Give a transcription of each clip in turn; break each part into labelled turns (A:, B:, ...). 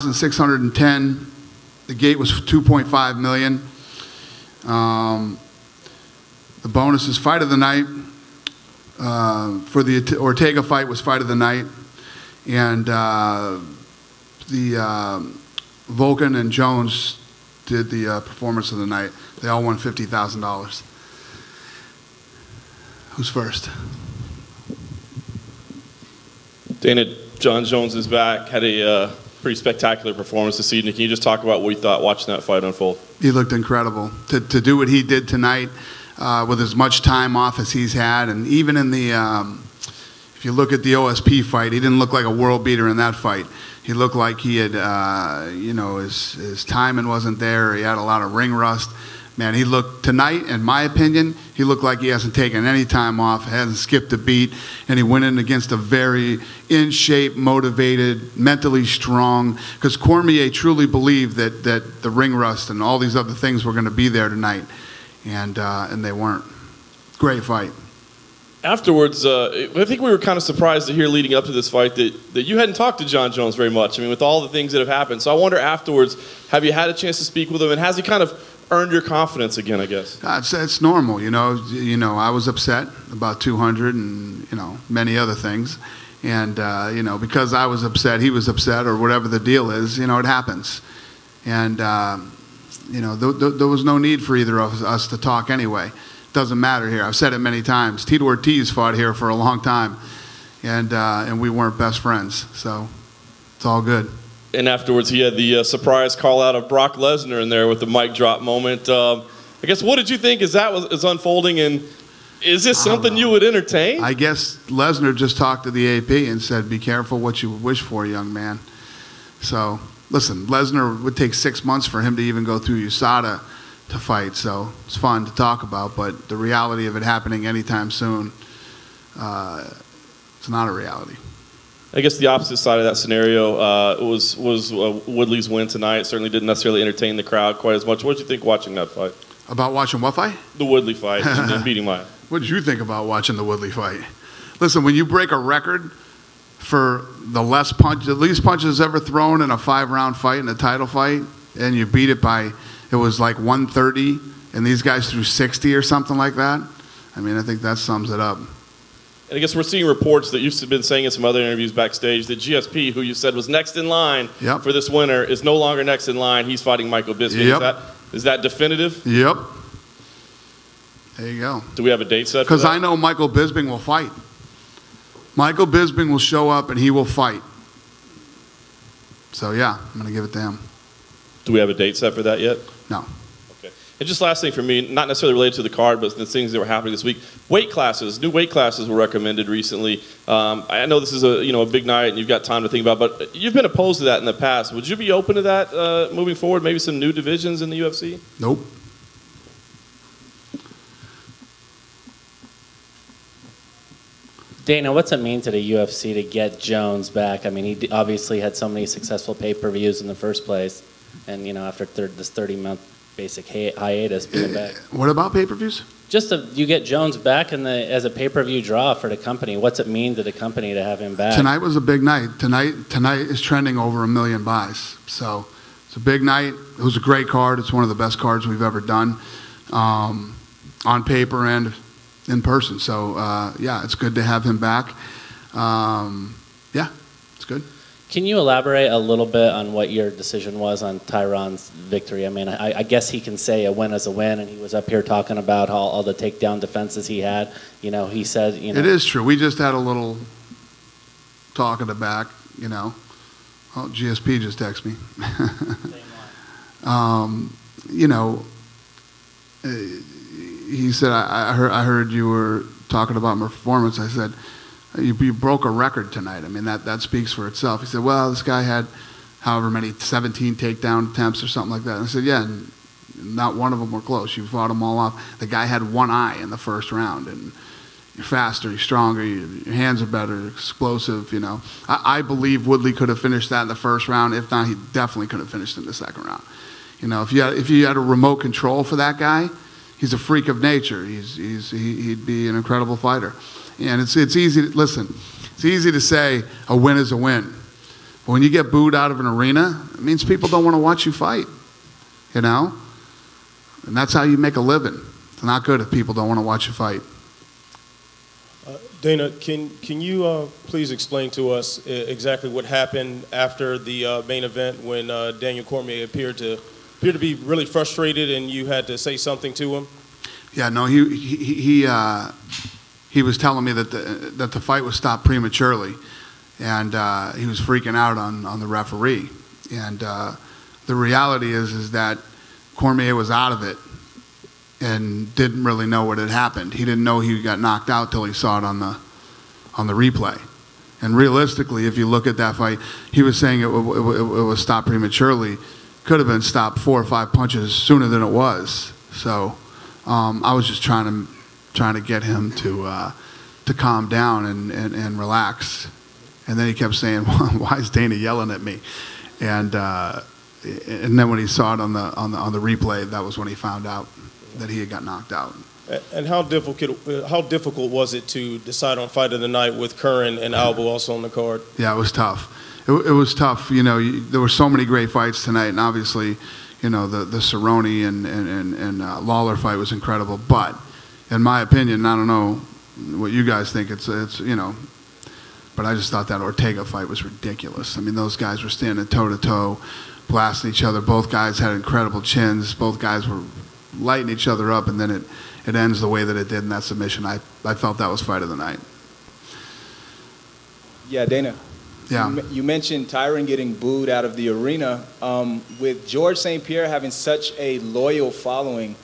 A: $610. The gate was $2.5 million. The bonus is fight of the night. For the Ortega fight was fight of the night, and the Vulcan and Jones did the performance of the night. They all won $50,000. Who's first?
B: Dana, John Jones is back. Had a pretty spectacular performance this evening. Can you just talk about what you thought watching that fight unfold?
A: He looked incredible. To do what he did tonight with as much time off as he's had, and even in the, if you look at the OSP fight, he didn't look like a world beater in that fight. He looked like he had, his timing wasn't there. He had a lot of ring rust. Man, he looked, tonight, in my opinion, he looked like he hasn't taken any time off, hasn't skipped a beat, and he went in against a very in-shape, motivated, mentally strong, because Cormier truly believed that the ring rust and all these other things were going to be there tonight, and they weren't. Great fight.
B: Afterwards, I think we were kind of surprised to hear leading up to this fight that you hadn't talked to John Jones very much. I mean, with all the things that have happened. So I wonder afterwards, have you had a chance to speak with him, and has he kind of earned your confidence again, I guess?
A: It's normal, you know. I was upset about 200 and, many other things. And, because I was upset, he was upset, or whatever the deal is, it happens. And, there was no need for either of us to talk anyway. Doesn't matter here. I've said it many times. Tito Ortiz fought here for a long time, and we weren't best friends. So it's all good.
B: And afterwards, he had the surprise call out of Brock Lesnar in there with the mic drop moment. I guess, what did you think as that was unfolding? And is this something you would entertain?
A: I guess Lesnar just talked to the AP and said, "Be careful what you wish for, young man." So listen, Lesnar would take 6 months for him to even go through USADA to fight. So it's fun to talk about, but the reality of it happening anytime soon, it's not a reality.
B: I guess the opposite side of that scenario was Woodley's win tonight. It certainly didn't necessarily entertain the crowd quite as much. What did you think watching that fight?
A: About watching what fight?
B: The Woodley fight and beating Maya.
A: What did you think about watching the Woodley fight? Listen, when you break a record for the least punches ever thrown in a 5-round fight, in a title fight, and you beat it by, it was like 130, and these guys threw 60 or something like that, I mean, I think that sums it up.
B: And I guess we're seeing reports that you've been saying in some other interviews backstage that GSP, who you said was next in line for this winner, is no longer next in line. He's fighting Michael Bisping.
A: Yep.
B: Is that definitive?
A: Yep. There you go.
B: Do we have a date set for that?
A: Because I know Michael Bisping will fight. Michael Bisping will show up and he will fight. So, yeah, I'm going to give it to him.
B: Do we have a date set for that yet?
A: No.
B: Okay. And just last thing for me, not necessarily related to the card, but the things that were happening this week. Weight classes, new weight classes were recommended recently. I know this is a big night and you've got time to think about, but you've been opposed to that in the past. Would you be open to that moving forward? Maybe some new divisions in the UFC?
A: Nope.
C: Dana, what's it mean to the UFC to get Jones back? I mean, he obviously had so many successful pay-per-views in the first place, and after this 30-month basic hiatus, being back.
A: What about pay-per-views?
C: Just you get Jones back as a pay-per-view draw for the company. What's it mean to the company to have him back?
A: Tonight was a big night. Tonight is trending over 1 million buys. So it's a big night. It was a great card. It's one of the best cards we've ever done on paper and in person. So, yeah, it's good to have him back. Yeah, it's good.
C: Can you elaborate a little bit on what your decision was on Tyron's victory? I mean, I guess he can say a win is a win, and he was up here talking about all the takedown defenses he had. He said, It
A: is true. We just had a little talk in the back, Oh, GSP just texted me. He said, I heard you were talking about my performance. I said, you broke a record tonight. I mean, that speaks for itself. He said, well, this guy had however many, 17 takedown attempts or something like that. And I said, yeah, and not one of them were close. You fought them all off. The guy had one eye in the first round, and you're faster, you're stronger, your hands are better, explosive, I believe Woodley could have finished that in the first round. If not, he definitely could have finished in the second round. If you had a remote control for that guy, he's a freak of nature. He'd be an incredible fighter. And it's easy to say a win is a win. When you get booed out of an arena, it means people don't want to watch you fight, you know? And that's how you make a living. It's not good if people don't want to watch you fight.
D: Dana, can you please explain to us exactly what happened after the main event when Daniel Cormier appeared to be really frustrated and you had to say something to him?
A: Yeah, no, he was telling me that the fight was stopped prematurely, and he was freaking out on the referee. And the reality is that Cormier was out of it and didn't really know what had happened. He didn't know he got knocked out till he saw it on the replay. And realistically, if you look at that fight, he was saying it was stopped prematurely. Could have been stopped 4 or 5 punches sooner than it was. So I was just trying to get him to calm down and relax. And then he kept saying, "Why is Dana yelling at me?" And then when he saw it on the replay, that was when he found out that he had got knocked out.
D: And how difficult was it to decide on fight of the night with Curran and Albo also on the card?
A: Yeah, it was tough. It was tough. You know, there were so many great fights tonight, and obviously, you know, the Cerrone and Lawler fight was incredible. But in my opinion, I don't know what you guys think. It's you know, but I just thought that Ortega fight was ridiculous. I mean, those guys were standing toe to toe, blasting each other. Both guys had incredible chins. Both guys were lighting each other up, and then it ends the way that it did in that submission. I felt that was fight of the night.
E: Yeah, Dana.
A: Yeah.
E: You mentioned Tyron getting booed out of the arena. With George St. Pierre having such a loyal following,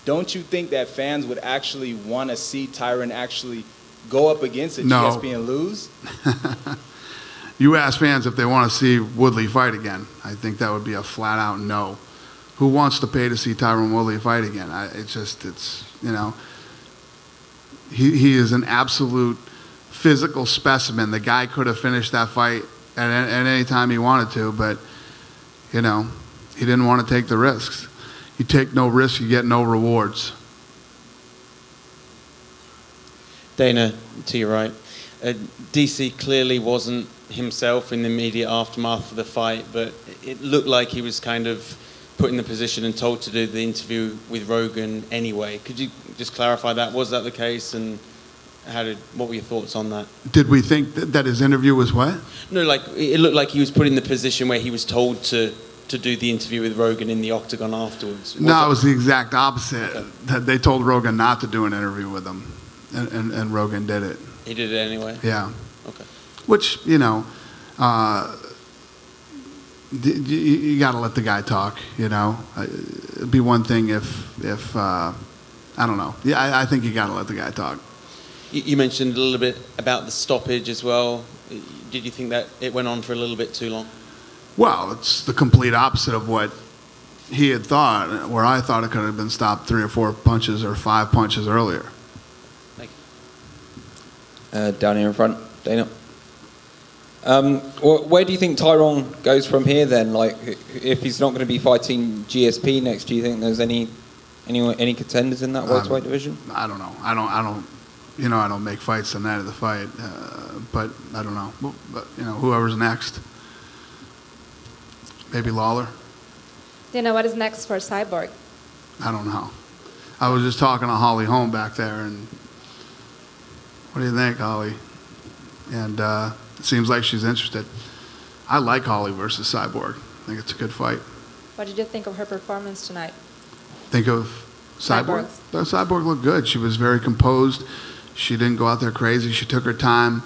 E: don't you think that fans would actually want to see Tyron actually go up against a GSP and lose?
A: You ask fans if they want to see Woodley fight again. I think that would be a flat-out no. Who wants to pay to see Tyron Woodley fight again? It's you know, he is an absolute physical specimen. The guy could have finished that fight at any time he wanted to, but, you know, he didn't want to take the risks. You take no risks, you get no rewards.
F: Dana, to your right. DC clearly wasn't himself in the immediate aftermath of the fight, but it looked like he was kind of put in the position and told to do the interview with Rogan anyway. Could you just clarify that? Was that the case, and what were your thoughts on that?
A: Did we think that his interview was what?
F: No, like it looked like he was put in the position where he was told to do the interview with Rogan in the octagon afterwards. It
A: was the exact opposite. Okay. They told Rogan not to do an interview with him, and Rogan did it.
F: He did it anyway?
A: Yeah.
F: Okay. Which,
A: you know, you got to let the guy talk, you know. It'd be one thing if I don't know. Yeah, I think you got to let the guy talk.
F: You mentioned a little bit about the stoppage as well. Did you think that it went on for a little bit too long?
A: Well, it's the complete opposite of what he had thought, where I thought it could have been stopped 3 or 4 punches or 5 punches earlier.
F: Thank
G: you. Down here in front, Dana. Where do you think Tyron goes from here then? Like, if he's not going to be fighting GSP next, do you think there's any contenders in that welterweight division?
A: I don't know. I don't. You know, I don't make fights the night of the fight, but I don't know. But you know, whoever's next, maybe Lawler.
H: Dana, what is next for Cyborg?
A: I don't know. I was just talking to Holly Holm back there, and what do you think, Holly? And it seems like she's interested. I like Holly versus Cyborg. I think it's a good fight.
H: What did you think of her performance tonight?
A: Think of Cyborg? Cyborg looked good. She was very composed. She didn't go out there crazy. She took her time,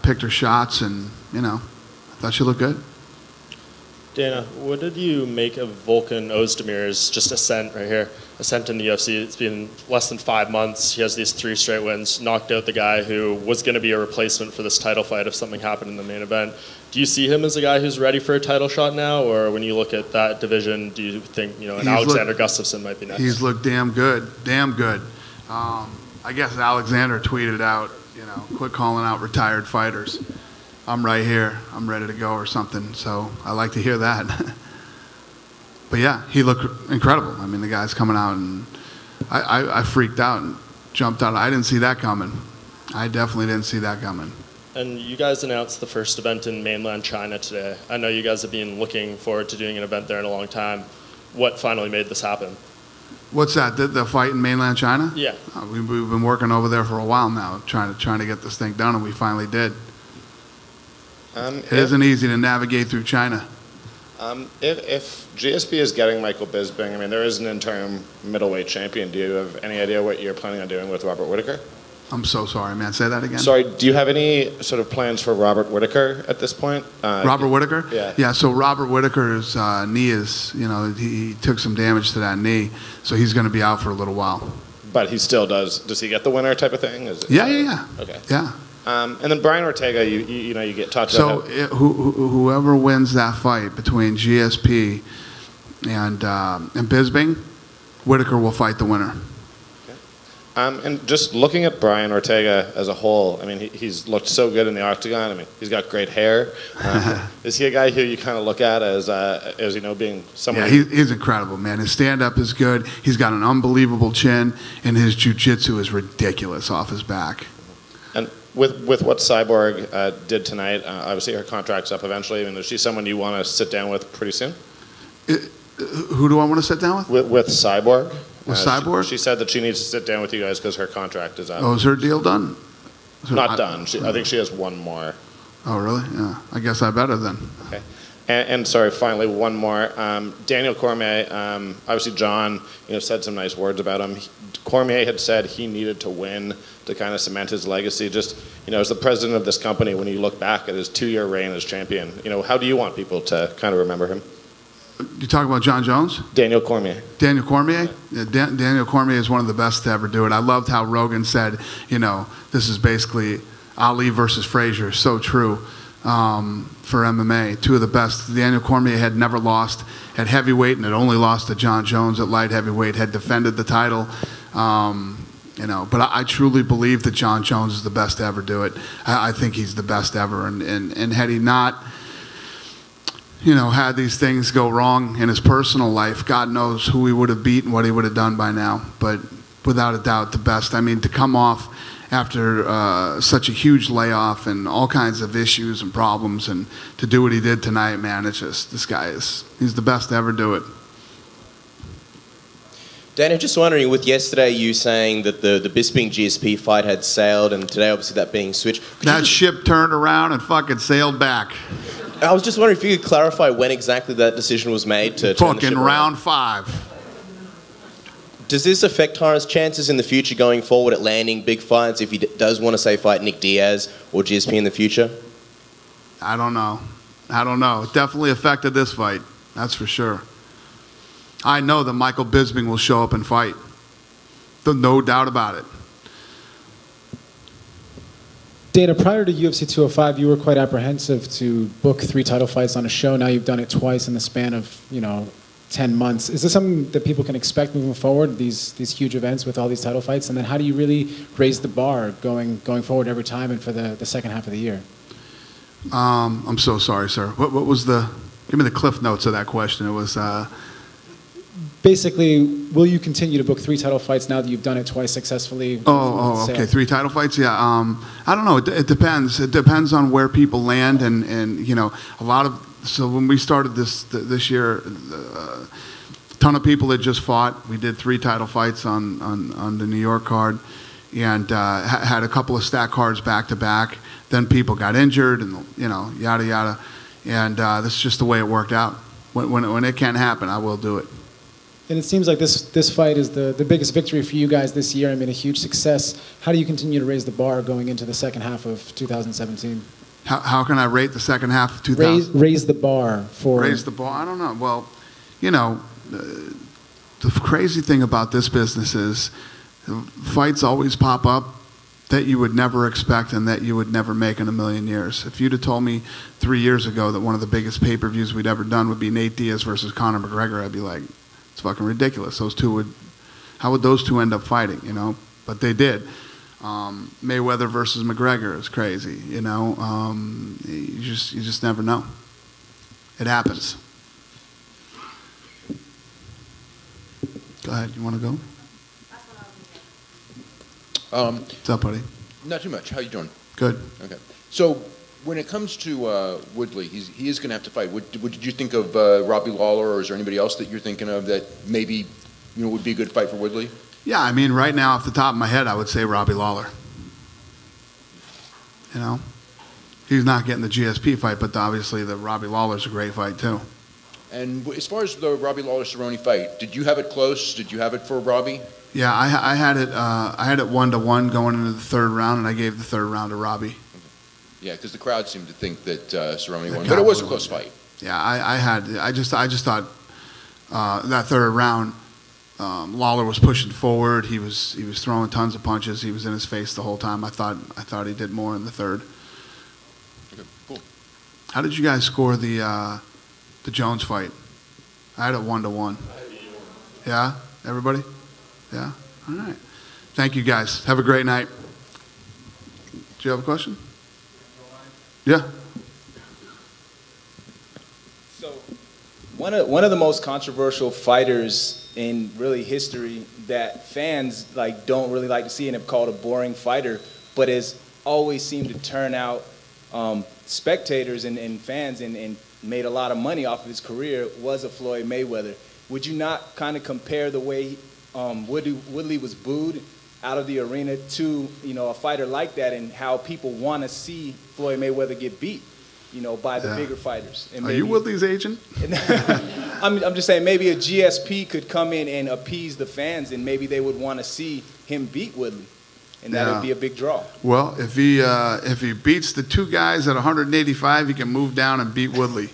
A: picked her shots, and, you know, I thought she looked good.
I: Dana, what did you make of Volkan Ozdemir's just ascent right here? Ascent in the UFC. It's been less than 5 months. He has these 3 straight wins, knocked out the guy who was going to be a replacement for this title fight if something happened in the main event. Do you see him as a guy who's ready for a title shot now, or when you look at that division, do you think, you know, an Alexander Gustafsson might be next?
A: He's looked damn good, damn good. I guess Alexander tweeted out, you know, quit calling out retired fighters. I'm right here. I'm ready to go or something. So I like to hear that. But yeah, he looked incredible. I mean, the guy's coming out, and I freaked out and jumped out. I didn't see that coming. I definitely didn't see that coming.
I: And you guys announced the first event in mainland China today. I know you guys have been looking forward to doing an event there in a long time. What finally made this happen?
A: What's that? The fight in mainland China?
I: Yeah.
A: We've been working over there for a while now, trying to get this thing done, and we finally did. It isn't easy to navigate through China.
J: If GSP is getting Michael Bisping, I mean, there is an interim middleweight champion. Do you have any idea what you're planning on doing with Robert Whittaker?
A: I'm so sorry, man. Say that again.
J: Sorry, do you have any sort of plans for Robert Whittaker at this point?
A: Robert Whittaker?
J: Yeah.
A: Yeah, so Robert Whittaker's knee is, he took some damage to that knee, so he's going to be out for a little while.
J: But he still does he get the winner type of thing?
A: Yeah.
J: Okay.
A: Yeah.
J: And then Brian Ortega, you get talked
A: So
J: about.
A: whoever wins that fight between GSP and Bisping, Whittaker will fight the winner.
J: And just looking at Brian Ortega as a whole, I mean, he's looked so good in the octagon. I mean, he's got great hair. Is he a guy who you kind of look at as being someone?
A: Yeah, he's incredible, man. His stand-up is good. He's got an unbelievable chin, and his jiu-jitsu is ridiculous off his back.
J: And with what Cyborg did tonight, obviously her contract's up eventually. I mean, is she someone you want to sit down with pretty soon?
A: Who do I want to sit down with?
J: With Cyborg.
A: With Cyborg?
J: She said that she needs to sit down with you guys because her contract is up.
A: Oh, is her deal done?
J: Not done. I think she has one more.
A: Oh, really? Yeah. I guess I better then.
J: Okay. And sorry, finally, one more. Daniel Cormier, obviously John, said some nice words about him. Cormier had said he needed to win to kind of cement his legacy. Just, as the president of this company, when you look back at his 2-year reign as champion, how do you want people to kind of remember him?
A: You talking about John Jones?
J: Daniel Cormier.
A: Daniel Cormier? Yeah, Daniel Cormier is one of the best to ever do it. I loved how Rogan said, this is basically Ali versus Frazier. So true for MMA. Two of the best. Daniel Cormier had never lost at heavyweight and had only lost to John Jones at light heavyweight, had defended the title. But I truly believe that John Jones is the best to ever do it. I think he's the best ever. And had he not had these things go wrong in his personal life, God knows who he would have beat and what he would have done by now. But without a doubt, the best. I mean, to come off after such a huge layoff and all kinds of issues and problems and to do what he did tonight, man, it's just, he's the best to ever do it.
K: Daniel, just wondering, with yesterday you saying that the Bisping GSP fight had sailed and today obviously that being switched.
A: That ship turned around and fucking sailed back.
K: I was just wondering if you could clarify when exactly that decision was made to turn the ship around.
A: Round 5.
K: Does this affect Tara's chances in the future going forward at landing big fights if he does want to, say, fight Nick Diaz or GSP in the future?
A: I don't know. It definitely affected this fight. That's for sure. I know that Michael Bisping will show up and fight. No doubt about it.
L: Dana, prior to UFC 205, you were quite apprehensive to book 3 title fights on a show. Now you've done it twice in the span of, 10 months. Is this something that people can expect moving forward, these huge events with all these title fights? And then how do you really raise the bar going forward every time and for the second half of the year?
A: I'm so sorry, sir. What was give me the cliff notes of that question. It was...
L: Basically, will you continue to book 3 title fights now that you've done it twice successfully?
A: Okay, 3 title fights. Yeah, I don't know. It depends. It depends on where people land, and a lot of. So when we started this year, a ton of people had just fought. We did 3 title fights on the New York card, and had a couple of stack cards back to back. Then people got injured, and yada yada, and this is just the way it worked out. When it can happen, I will do it.
L: And it seems like this fight is the biggest victory for you guys this year. I mean, a huge success. How do you continue to raise the bar going into the second half of 2017?
A: How can I rate the second half of 2017?
L: Raise the bar for...
A: Raise the bar? I don't know. Well, the crazy thing about this business is fights always pop up that you would never expect and that you would never make in a million years. If you'd have told me 3 years ago that one of the biggest pay-per-views we'd ever done would be Nate Diaz versus Conor McGregor, I'd be like... It's fucking ridiculous. How would those two end up fighting, But they did. Mayweather versus McGregor is crazy, You just never know. It happens. Go ahead. You want to go? What's up, buddy?
M: Not too much. How you doing?
A: Good.
M: Okay. So when it comes to Woodley, he is going to have to fight. What did you think of Robbie Lawler, or is there anybody else that you're thinking of that maybe would be a good fight for Woodley?
A: Yeah, I mean, right now, off the top of my head, I would say Robbie Lawler. You know, he's not getting the GSP fight, but obviously the Robbie Lawler's a great fight too.
M: And as far as the Robbie Lawler-Cerrone fight, did you have it close? Did you have it for Robbie?
A: Yeah, I had it 1-1 going into the third round, and I gave the third round to Robbie.
M: Yeah, because the crowd seemed to think that Cerrone won, but it was a close fight.
A: Yeah, I just thought that third round, Lawler was pushing forward. He was throwing tons of punches. He was in his face the whole time. I thought he did more in the third.
M: Okay, cool.
A: How did you guys score the Jones fight? I had it 1-1. Yeah, everybody. Yeah. All right. Thank you guys. Have a great night. Do you have a question? Yeah.
E: So, one of the most controversial fighters in really history that fans don't really like to see and have called a boring fighter, but has always seemed to turn out spectators and fans and made a lot of money off of his career, was a Floyd Mayweather. Would you not kind of compare the way Woodley was booed out of the arena to a fighter like that, and how people want to see Floyd Mayweather get beat, by the bigger fighters? And
A: Are you Woodley's agent?
E: I'm just saying, maybe a GSP could come in and appease the fans, and maybe they would want to see him beat Woodley, and that would be a big draw.
A: Well, if he beats the two guys at 185, he can move down and beat Woodley.